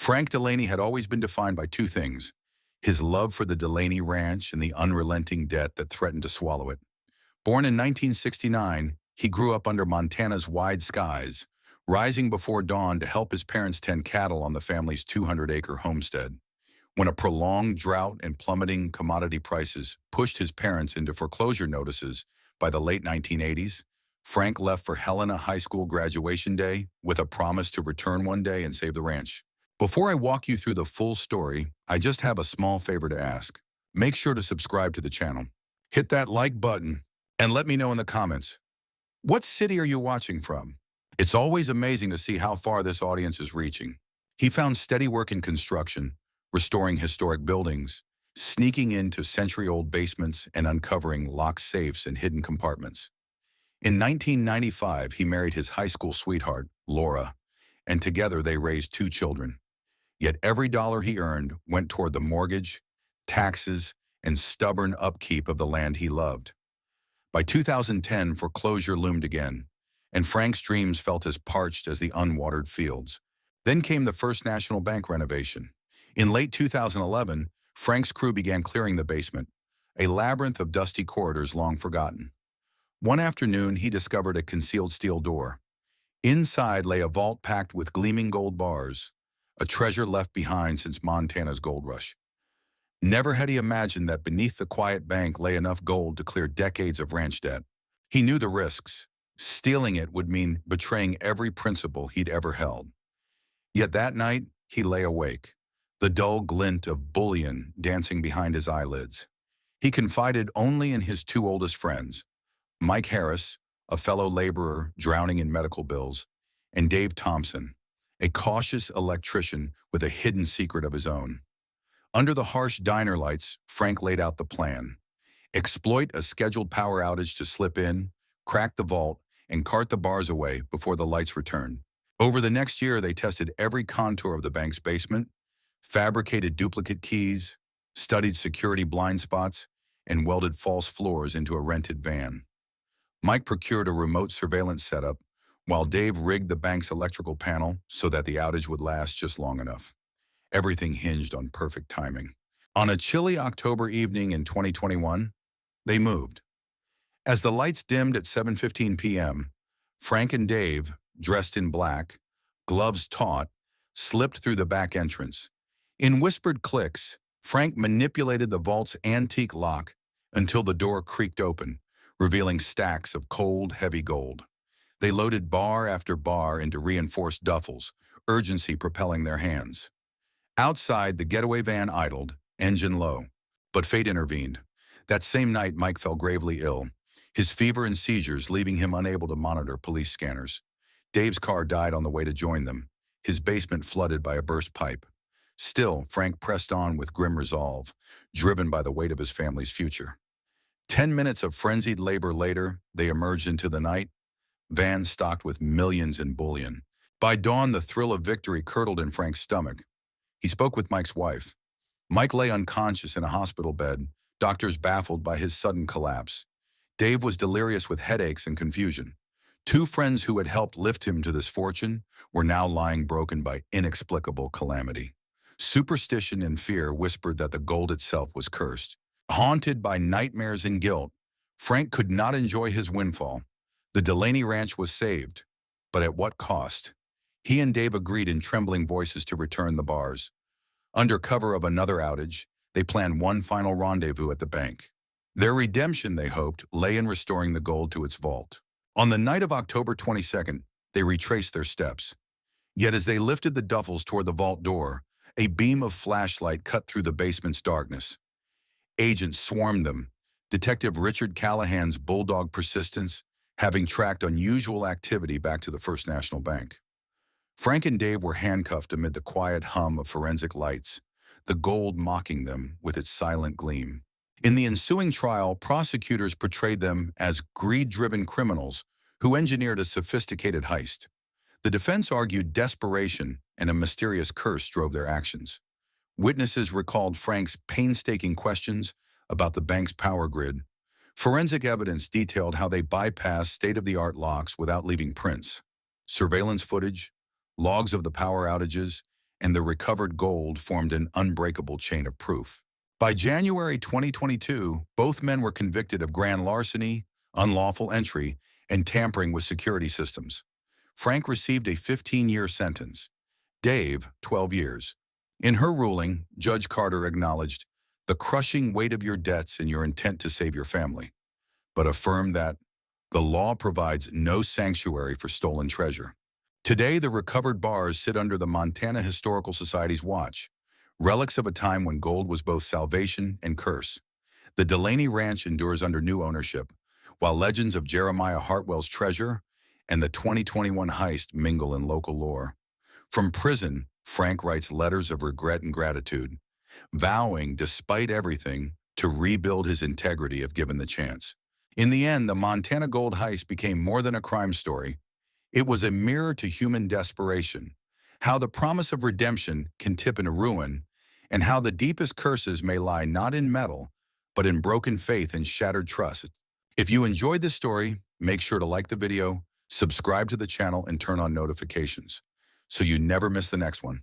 Frank Delaney had always been defined by two things: his love for the Delaney Ranch and the unrelenting debt that threatened to swallow it. Born in 1969, he grew up under Montana's wide skies, rising before dawn to help his parents tend cattle on the family's 200-acre homestead. When a prolonged drought and plummeting commodity prices pushed his parents into foreclosure notices by the late 1980s, Frank left for Helena High School graduation day with a promise to return one day and save the ranch. Before I walk you through the full story, I just have a small favor to ask. Make sure to subscribe to the channel. Hit that like button and let me know in the comments, what city are you watching from? It's always amazing to see how far this audience is reaching. He found steady work in construction, restoring historic buildings, sneaking into century-old basements and uncovering locked safes and hidden compartments. In 1995, he married his high school sweetheart, Laura, and together they raised two children. Yet every dollar he earned went toward the mortgage, taxes, and stubborn upkeep of the land he loved. By 2010, foreclosure loomed again, and Frank's dreams felt as parched as the unwatered fields. Then came the First National Bank renovation. In late 2011, Frank's crew began clearing the basement, a labyrinth of dusty corridors long forgotten. One afternoon, he discovered a concealed steel door. Inside lay a vault packed with gleaming gold bars, a treasure left behind since Montana's gold rush. Never had he imagined that beneath the quiet bank lay enough gold to clear decades of ranch debt. He knew the risks. Stealing it would mean betraying every principle he'd ever held. Yet that night, he lay awake, the dull glint of bullion dancing behind his eyelids. He confided only in his two oldest friends, Mike Harris, a fellow laborer drowning in medical bills, and Dave Thompson, a cautious electrician with a hidden secret of his own. Under the harsh diner lights, Frank laid out the plan. Exploit a scheduled power outage to slip in, crack the vault, and cart the bars away before the lights returned. Over the next year, they tested every contour of the bank's basement, fabricated duplicate keys, studied security blind spots, and welded false floors into a rented van. Mike procured a remote surveillance setup, while Dave rigged the bank's electrical panel so that the outage would last just long enough. Everything hinged on perfect timing. On a chilly October evening in 2021, they moved. As the lights dimmed at 7:15 p.m., Frank and Dave, dressed in black, gloves taut, slipped through the back entrance. In whispered clicks, Frank manipulated the vault's antique lock until the door creaked open, revealing stacks of cold, heavy gold. They loaded bar after bar into reinforced duffels, urgency propelling their hands. Outside, the getaway van idled, engine low. But fate intervened. That same night, Mike fell gravely ill, his fever and seizures leaving him unable to monitor police scanners. Dave's car died on the way to join them, his basement flooded by a burst pipe. Still, Frank pressed on with grim resolve, driven by the weight of his family's future. 10 minutes of frenzied labor later, they emerged into the night, van stocked with millions in bullion. By dawn, the thrill of victory curdled in Frank's stomach. He spoke with Mike's wife. Mike lay unconscious in a hospital bed, doctors baffled by his sudden collapse. Dave was delirious with headaches and confusion. Two friends who had helped lift him to this fortune were now lying broken by inexplicable calamity. Superstition and fear whispered that the gold itself was cursed. Haunted by nightmares and guilt, Frank could not enjoy his windfall. The Delaney Ranch was saved, but at what cost? He and Dave agreed in trembling voices to return the bars. Under cover of another outage, they planned one final rendezvous at the bank. Their redemption, they hoped, lay in restoring the gold to its vault. On the night of October 22nd, they retraced their steps. Yet as they lifted the duffels toward the vault door, a beam of flashlight cut through the basement's darkness. Agents swarmed them, Detective Richard Callahan's bulldog persistence having tracked unusual activity back to the First National Bank. Frank and Dave were handcuffed amid the quiet hum of forensic lights, the gold mocking them with its silent gleam. In the ensuing trial, prosecutors portrayed them as greed-driven criminals who engineered a sophisticated heist. The defense argued desperation and a mysterious curse drove their actions. Witnesses recalled Frank's painstaking questions about the bank's power grid. Forensic evidence detailed how they bypassed state-of-the-art locks without leaving prints. Surveillance footage, logs of the power outages, and the recovered gold formed an unbreakable chain of proof. By January 2022, both men were convicted of grand larceny, unlawful entry, and tampering with security systems. Frank received a 15-year sentence. Dave, 12 years. In her ruling, Judge Carter acknowledged the crushing weight of your debts and your intent to save your family, but affirmed that the law provides no sanctuary for stolen treasure. Today, the recovered bars sit under the Montana Historical Society's watch, relics of a time when gold was both salvation and curse. The Delaney Ranch endures under new ownership, while legends of Jeremiah Hartwell's treasure and the 2021 heist mingle in local lore. From prison, Frank writes letters of regret and gratitude, vowing, despite everything, to rebuild his integrity if given the chance. In the end, the Montana gold heist became more than a crime story. It was a mirror to human desperation, how the promise of redemption can tip into ruin, and how the deepest curses may lie not in metal, but in broken faith and shattered trust. If you enjoyed this story, make sure to like the video, subscribe to the channel, and turn on notifications so you never miss the next one.